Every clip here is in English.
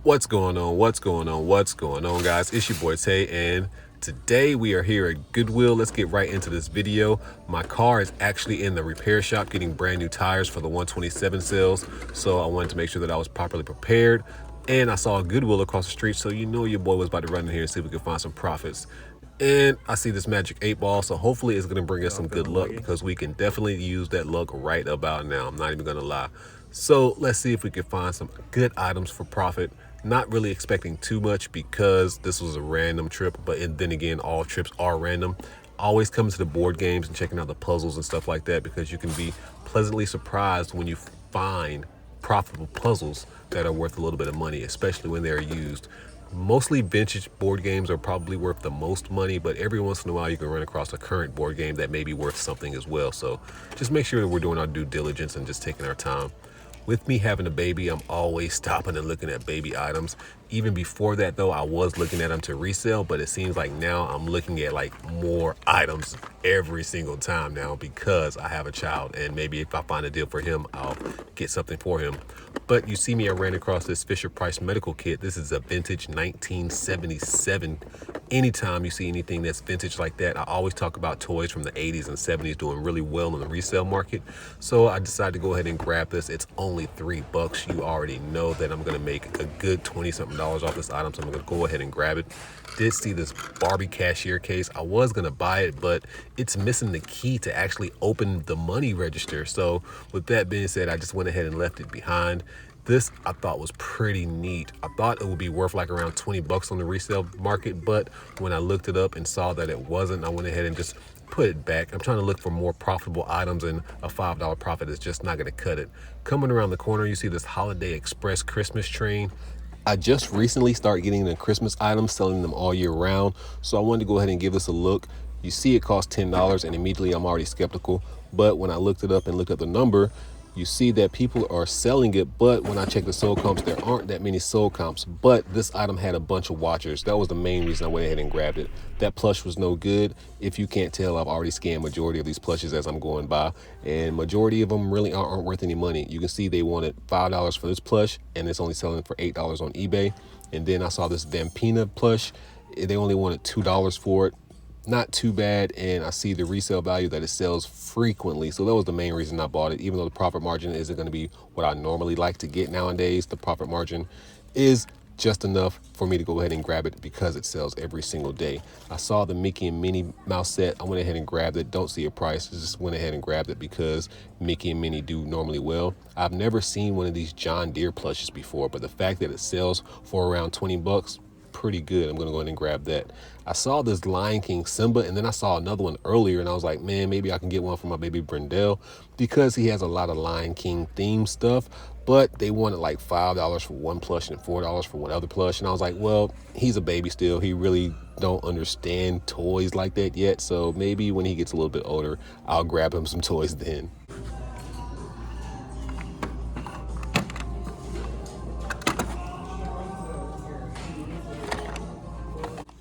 What's going on? What's going on? What's going on, guys? It's your boy Tay, and today we are here at Goodwill. Let's get right into this video. My car is actually in the repair shop getting brand new tires for the 127 sales, so I wanted to make sure that I was properly prepared. And I saw a Goodwill across the street, so you know your boy was about to run in here and see if we could find some profits. And I see this magic 8-ball, so hopefully it's going to bring us some good luck, because we can definitely use that luck right about now. I'm not even going to lie. So let's see if we can find some good items for profit. Not really expecting too much because this was a random trip, but then again, all trips are random. Always coming to the board games and checking out the puzzles and stuff like that, because you can be pleasantly surprised when you find profitable puzzles that are worth a little bit of money, especially when they're used. Mostly vintage board games are probably worth the most money, but every once in a while you can run across a current board game that may be worth something as well. So just make sure that we're doing our due diligence and just taking our time. With me having a baby, I'm always stopping and looking at baby items. Even before that though, I was looking at them to resell, but it seems like now I'm looking at like more items every single time now because I have a child, and maybe if I find a deal for him, I'll get something for him. But you see me, I ran across this Fisher-Price medical kit. This is a vintage 1977. Anytime you see anything that's vintage like that, I always talk about toys from the 80s and 70s doing really well in the resale market. So I decided to go ahead and grab this. It's only $3. You already know that I'm gonna make a good 20-something dollars off this item, so I'm gonna go ahead and grab it. Did see this Barbie cashier case. I was gonna buy it, but it's missing the key to actually open the money register. So with that being said, I just went ahead and left it behind. This I thought was pretty neat. I thought it would be worth like around 20 bucks on the resale market, but when I looked it up and saw that it wasn't, I went ahead and just put it back. I'm trying to look for more profitable items, and a $5 profit is just not gonna cut it. Coming around the corner, you see this Holiday Express Christmas train. I just recently started getting the Christmas items, selling them all year round, so I wanted to go ahead and give this a look. You see it costs $10, and immediately I'm already skeptical, but when I looked it up and looked at the number, you see that people are selling it, but when I check the sold comps, there aren't that many sold comps. But this item had a bunch of watchers. That was the main reason I went ahead and grabbed it. That plush was no good. If you can't tell, I've already scanned majority of these plushes as I'm going by, and majority of them really aren't worth any money. You can see they wanted $5 for this plush, and it's only selling for $8 on eBay. And then I saw this Vampina plush. They only wanted $2 for it. Not too bad, and I see the resale value that it sells frequently, so that was the main reason I bought it. Even though the profit margin isn't going to be what I normally like to get nowadays, the profit margin is just enough for me to go ahead and grab it because it sells every single day. I saw the Mickey and Minnie mouse set. I went ahead and grabbed it. Don't see a price, just went ahead and grabbed it because Mickey and Minnie do normally well. I've never seen one of these John Deere plushes before, but the fact that it sells for around 20 bucks, pretty good. I'm gonna go ahead and grab that. I saw this Lion King Simba, and then I saw another one earlier, and I was like, man, maybe I can get one for my baby Brendel because he has a lot of Lion King themed stuff. But they wanted like $5 for one plush and $4 for one other plush, and I was like, well, he's a baby still. He really don't understand toys like that yet, so maybe when he gets a little bit older, I'll grab him some toys then.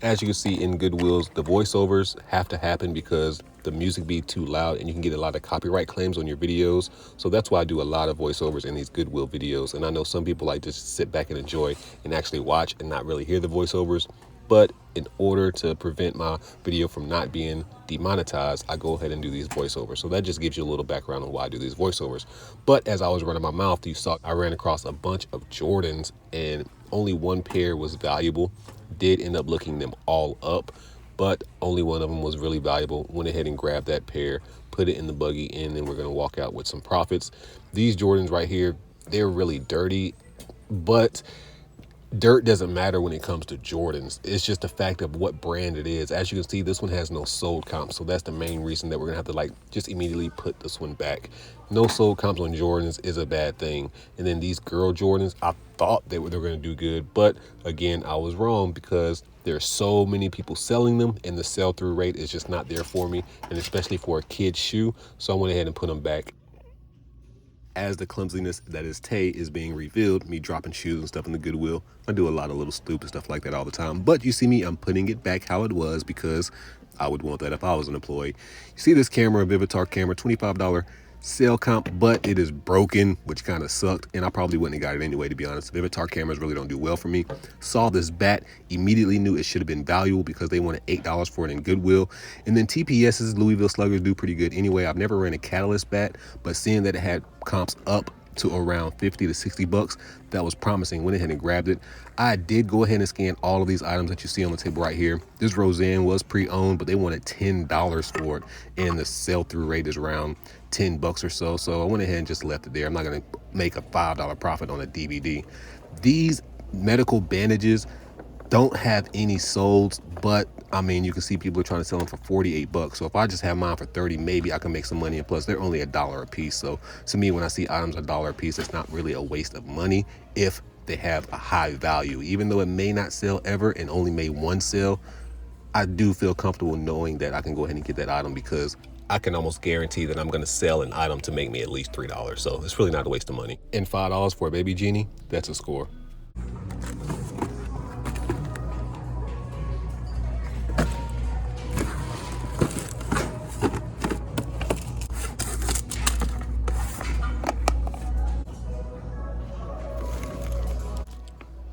As you can see in Goodwills, the voiceovers have to happen because the music be too loud and you can get a lot of copyright claims on your videos. So that's why I do a lot of voiceovers in these Goodwill videos. And I know some people like to just sit back and enjoy and actually watch and not really hear the voiceovers. But in order to prevent my video from not being demonetized, I go ahead and do these voiceovers. So that just gives you a little background on why I do these voiceovers. But as I was running my mouth, you saw I ran across a bunch of Jordans, and only one pair was valuable. Did end up looking them all up, but only one of them was really valuable. Went ahead and grabbed that pair, put it in the buggy, and then we're gonna walk out with some profits. These Jordans right here, they're really dirty, but dirt doesn't matter when it comes to Jordans. It's just the fact of what brand it is. As you can see, this one has no sold comps, so that's the main reason that we're gonna have to like just immediately put this one back. No sold comps on Jordans is a bad thing. And then these girl Jordans, I thought they were gonna do good, but again, I was wrong because there's so many people selling them and the sell-through rate is just not there for me, and especially for a kid's shoe. So I went ahead and put them back. As the clumsiness that is Tay is being revealed, me dropping shoes and stuff in the Goodwill. I do a lot of little stupid stuff like that all the time. But you see me, I'm putting it back how it was because I would want that if I was an employee. You see this camera, Vivitar camera, $25 sale comp, but it is broken, which kind of sucked, and I probably wouldn't have got it anyway, to be honest. Vivitar cameras really don't do well for me. Saw this bat, immediately knew it should have been valuable because they wanted $8 for it in Goodwill. And then TPS's Louisville Sluggers do pretty good anyway. I've never ran a Catalyst bat, but seeing that it had comps up to around 50 to 60 bucks, that was promising. Went ahead and grabbed it. I did go ahead and scan all of these items that you see on the table right here. This Roseanne was pre-owned, but they wanted $10 for it, and the sell-through rate is around 10 bucks or so. So I went ahead and just left it there. I'm not going to make a $5 profit on a DVD. These medical bandages don't have any solds, but I mean, you can see people are trying to sell them for 48 bucks. So if I just have mine for 30, maybe I can make some money. And plus, they're only $1 a piece. So to me, when I see items $1 a piece, it's not really a waste of money if they have a high value. Even though it may not sell ever and only made one sale, I do feel comfortable knowing that I can go ahead and get that item because I can almost guarantee that I'm going to sell an item to make me at least $3. So it's really not a waste of money. And $5 for a baby genie, that's a score.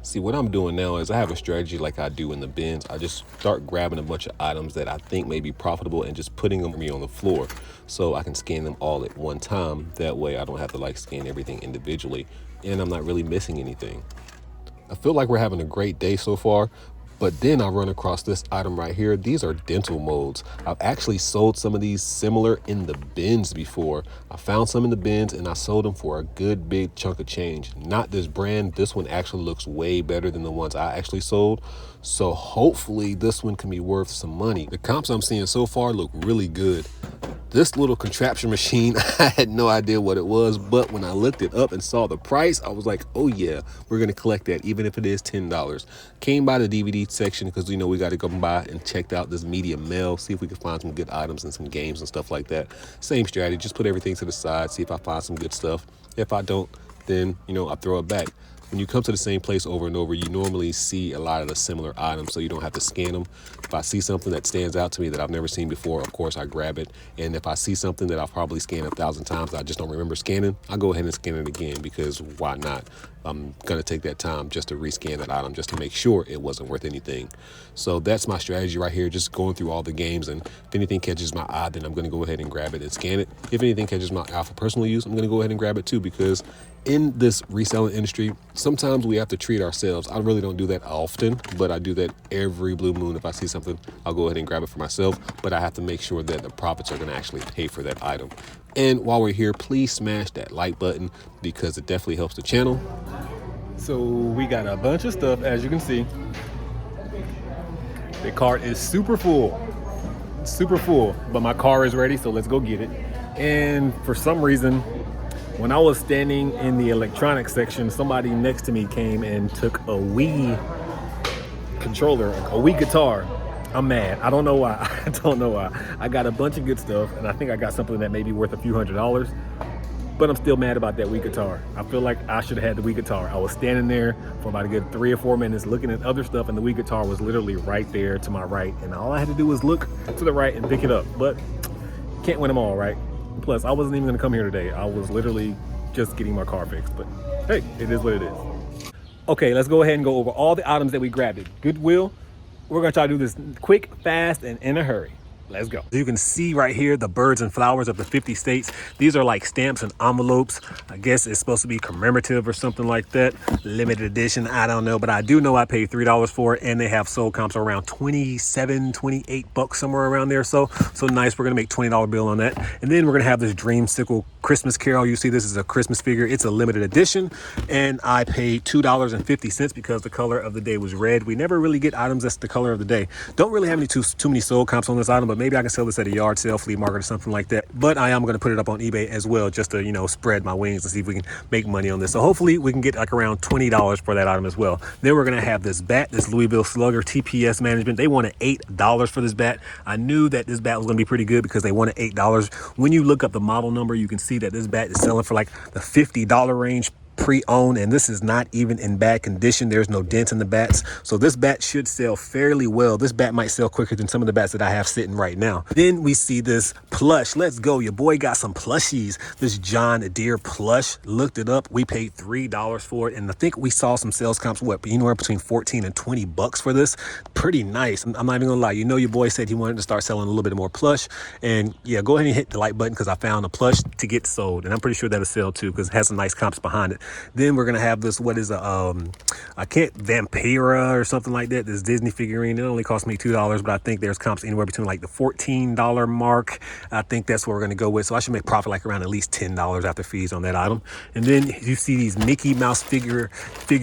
See, what I'm doing now is I have a strategy like I do in the bins. I just start grabbing a bunch of items that I think may be profitable and just putting them on the floor so I can scan them all at one time. That way I don't have to like scan everything individually and I'm not really missing anything. I feel like we're having a great day so far, but then I run across this item right here. These are dental molds. I've actually sold some of these similar in the bins before. I found some in the bins and I sold them for a good big chunk of change. Not this brand. This one actually looks way better than the ones I actually sold. So hopefully this one can be worth some money. The comps I'm seeing so far look really good. This little contraption machine, I had no idea what it was, but when I looked it up and saw the price, I was like, oh yeah, we're gonna collect that, even if it is $10. Came by the DVD section because we got to go by and checked out this media mail, see if we could find some good items and some games and stuff like that. Same strategy, just put everything to the side, see if I find some good stuff. If I don't, then I throw it back. When you come to the same place over and over, you normally see a lot of the similar items, so you don't have to scan them. If I see something that stands out to me that I've never seen before, of course, I grab it. And if I see something that I've probably scanned 1,000 times, I just don't remember scanning, I go ahead and scan it again because why not? I'm going to take that time just to rescan that item just to make sure it wasn't worth anything. So that's my strategy right here, just going through all the games. And if anything catches my eye, then I'm going to go ahead and grab it and scan it. If anything catches my eye for personal use, I'm going to go ahead and grab it too, because in this reselling industry, sometimes we have to treat ourselves. I really don't do that often, but I do that every blue moon. If I see something, I'll go ahead and grab it for myself, but I have to make sure that the profits are going to actually pay for that item. And while we're here, please smash that like button because it definitely helps the channel. So we got a bunch of stuff, as you can see. The cart is super full, but my car is ready, so let's go get it. And for some reason, when I was standing in the electronics section, somebody next to me came and took a Wii controller, a Wii guitar. I'm mad. I don't know why. I don't know why. I got a bunch of good stuff, and I think I got something that may be worth a few $100s, but I'm still mad about that Wii guitar. I feel like I should have had the Wii guitar. I was standing there for about a good 3 or 4 minutes looking at other stuff, and the Wii guitar was literally right there to my right, and all I had to do was look to the right and pick it up, but can't win them all, right? Plus, I wasn't even gonna come here today. I was literally just getting my car fixed, but hey, it is what it is. Okay, let's go ahead and go over all the items that we grabbed at Goodwill. We're gonna try to do this quick, fast, and in a hurry. Let's go. You can see right here the birds and flowers of the 50 states. These are like stamps and envelopes. I guess it's supposed to be commemorative or something like that. Limited edition, I don't know, but I do know I paid $3 for it, and they have sold comps around 27, 28 bucks, somewhere around there. So nice. We're gonna make $20 bill on that. And then we're gonna have this Dreamsicle Christmas Carol. You see this is a Christmas figure. It's a limited edition, and I paid $2.50 because the color of the day was red. We never really get items that's the color of the day. Don't really have any too many sold comps on this item, but maybe I can sell this at a yard sale, flea market, or something like that. But I am going to put it up on eBay as well, just to spread my wings and see if we can make money on this. So hopefully we can get like around $20 for that item as well. Then we're going to have this bat, this Louisville Slugger TPS management. They wanted $8 for this bat. I knew that this bat was going to be pretty good because they wanted $8. When you look up the model number, you can see that this bat is selling for like the $50 range pre-owned, and this is not even in bad condition. There's no dents in the bats, so this bat should sell fairly well. This bat might sell quicker than some of the bats that I have sitting right now. Then we see this plush. Let's go. Your boy got some plushies. This John Deere plush. Looked it up. We paid $3 for it, and I think we saw some sales comps, anywhere between 14 and 20 bucks for this. Pretty nice. I'm not even gonna lie. You know, your boy said he wanted to start selling a little bit more plush, and yeah, go ahead and hit the like button because I found a plush to get sold, and I'm pretty sure that'll sell too because it has some nice comps behind it. Then we're gonna have this, what is Vampira or something like that, this Disney figurine. It only cost me $2, but I think there's comps anywhere between like the $14 mark. I think that's what we're gonna go with, so I should make profit like around at least $10 after fees on that item. And then you see these Mickey Mouse figure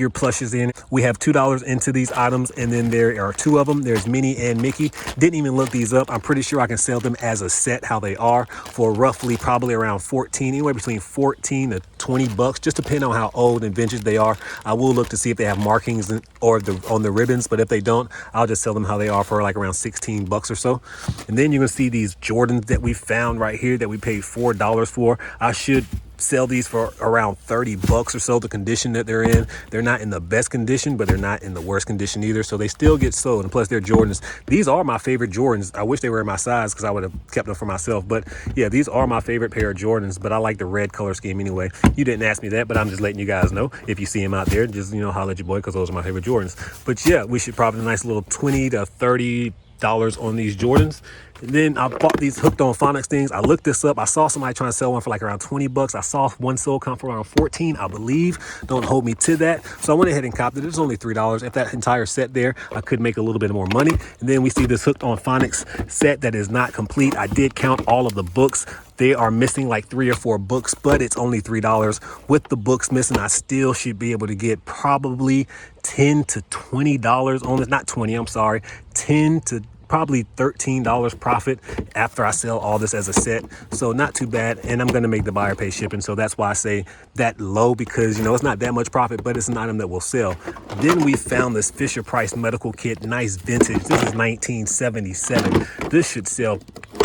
plushes in. We have $2 into these items, and then there are two of them. There's Minnie and Mickey. Didn't even look these up. I'm pretty sure I can sell them as a set how they are for roughly probably around 14, anywhere between 14 to 20 bucks, just depending on how old and vintage they are. I will look to see if they have markings on the ribbons, but if they don't, I'll just sell them how they are for like around 16 bucks or so. And then you're gonna see these Jordans that we found right here that we paid $4 for. I should sell these for around 30 bucks or so. The condition that they're in, they're not in the best condition, but they're not in the worst condition either, so they still get sold. And plus they're Jordans. These are my favorite Jordans. I wish they were in my size because I would have kept them for myself, but yeah, these are my favorite pair of Jordans. But I like the red color scheme anyway. You didn't ask me that, but I'm just letting you guys know. If you see them out there, just, you know, holler at your boy because those are my favorite Jordans. But yeah, we should probably a nice little 20 to 30 dollars on these Jordans. And then I bought these hooked on Phonics things. I looked this up. I saw somebody trying to sell one for like around 20 bucks. I saw one sold comp for around 14, I believe. Don't hold me to that. So I went ahead and copped it. It's only $3. If that entire set there, I could make a little bit more money. And then we see this hooked on Phonics set that is not complete. I did count all of the books. They are missing like 3 or 4 books, but it's only $3. With the books missing, I still should be able to get probably $10 to $20 on this. Not 20, I'm sorry. 10 to probably $13 profit after I sell all this as a set. So not too bad. And I'm going to make the buyer pay shipping. So that's why I say that low, because, you know, it's not that much profit, but it's an item that will sell. Then we found this Fisher Price medical kit, nice vintage. This is 1977. This should sell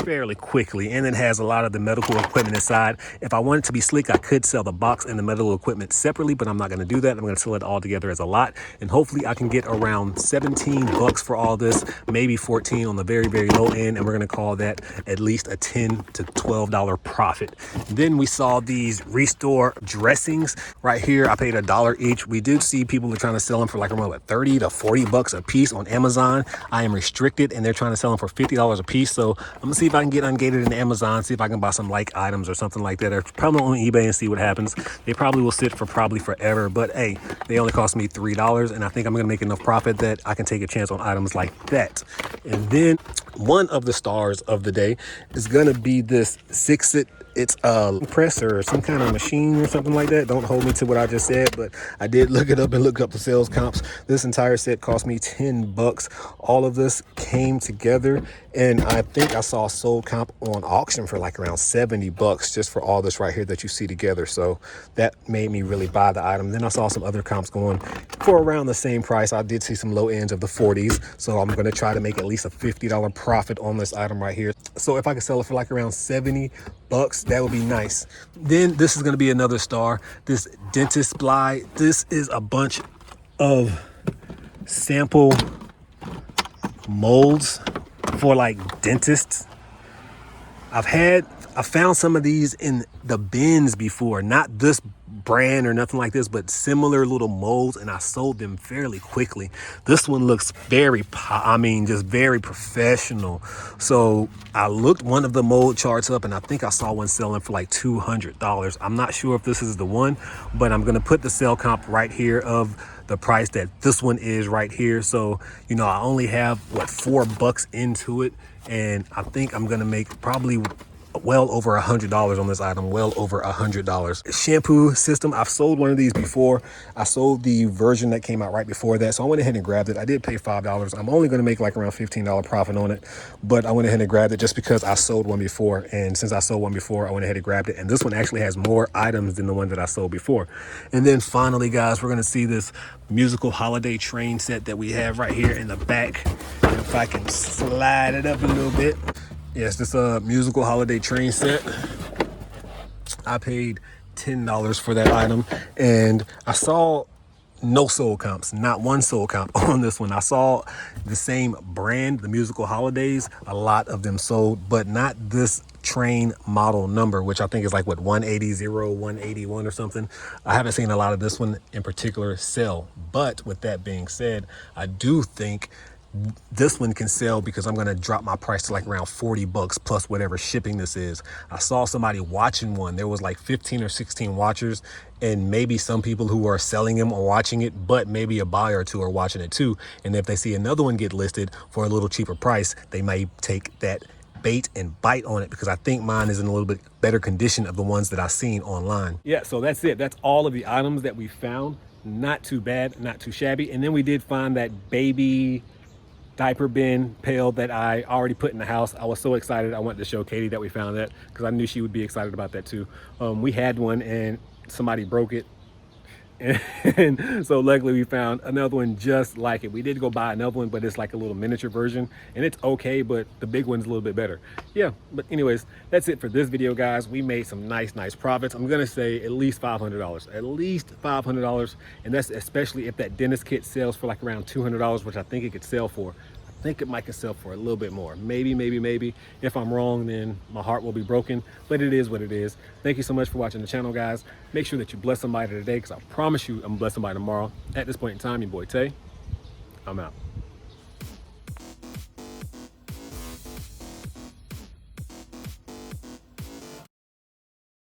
fairly quickly, and it has a lot of the medical equipment inside. If I want it to be sleek, I could sell the box and the medical equipment separately, but I'm not going to do that. I'm going to sell it all together as a lot, and hopefully I can get around 17 bucks for all this, maybe 14 on the very, very low end, and we're going to call that at least a $10 to $12 profit. Then we saw these Restore dressings right here. I paid $1 each. We did see people are trying to sell them for like around 30 to 40 bucks a piece on Amazon. I am restricted, and they're trying to sell them for $50 a piece. So I'm gonna see if I can get ungated in Amazon, see if I can buy some like items or something like that, or probably on eBay and see what happens. They probably will sit for probably forever, but hey, they only cost me $3, and I think I'm gonna make enough profit that I can take a chance on items like that. And then one of the stars of the day is gonna be this Sixit. It's a press or some kind of machine or something like that. Don't hold me to what I just said, but I did look it up and look up the sales comps. This entire set cost me 10 bucks. All of this came together, and I think I saw a sold comp on auction for like around 70 bucks just for all this right here that you see together. So that made me really buy the item. Then I saw some other comps going for around the same price. I did see some low ends of the 40s. So I'm going to try to make at least a $50 profit on this item right here. So if I could sell it for like around 70 bucks, that would be nice. Then this is going to be another star, this dentist supply. This is a bunch of sample molds for like dentists. I found some of these in the bins before, not this brand or nothing like this, but similar little molds, and I sold them fairly quickly. This one looks very, just very professional. So I looked one of the mold charts up, and I think I saw one selling for like $200. I'm not sure if this is the one, but I'm gonna put the sell comp right here of the price that this one is right here. So, you know, I only have what, $4 into it, and I think I'm gonna make probably well over $100 on this item, well over $100. Shampoo System, I've sold one of these before. I sold the version that came out right before that, so I went ahead and grabbed it. I did pay $5. I'm only going to make like around $15 profit on it, but I went ahead and grabbed it just because I sold one before, and since I sold one before, I went ahead and grabbed it. And this one actually has more items than the one that I sold before. And then finally, guys, we're going to see this musical holiday train set that we have right here in the back. And if I can slide it up a little bit. Yes, this musical holiday train set. I paid $10 for that item. And I saw no sold comps, not one sold comp on this one. I saw the same brand, the Musical Holidays, a lot of them sold, but not this train model number, which I think is like what, 180, 181 or something. I haven't seen a lot of this one in particular sell. But with that being said, I do think this one can sell because I'm going to drop my price to like around 40 bucks plus whatever shipping this is. I saw somebody watching one. There was like 15 or 16 watchers, and maybe some people who are selling them are watching it, but maybe a buyer or two are watching it too. And if they see another one get listed for a little cheaper price, they may take that bait and bite on it, because I think mine is in a little bit better condition of the ones that I've seen online. Yeah, so that's it. That's all of the items that we found. Not too bad, not too shabby. And then we did find that baby diaper bin pail that I already put in the house. I was so excited. I wanted to show Katie that we found that, because I knew she would be excited about that too. We had one and somebody broke it. And so luckily we found another one just like it. We did go buy another one, but it's like a little miniature version, and it's okay, but the big one's a little bit better. Yeah, but anyways, that's it for this video, guys. We made some nice profits. I'm gonna say at least $500, at least $500, and that's especially if that dentist kit sells for like around $200, which I think it could sell for. I think it might could sell for a little bit more. Maybe. If I'm wrong, then my heart will be broken, but it is what it is. Thank you so much for watching the channel, guys. Make sure that you bless somebody today, because I promise you I'm gonna bless somebody tomorrow. At this point in time, your boy Tay, I'm out.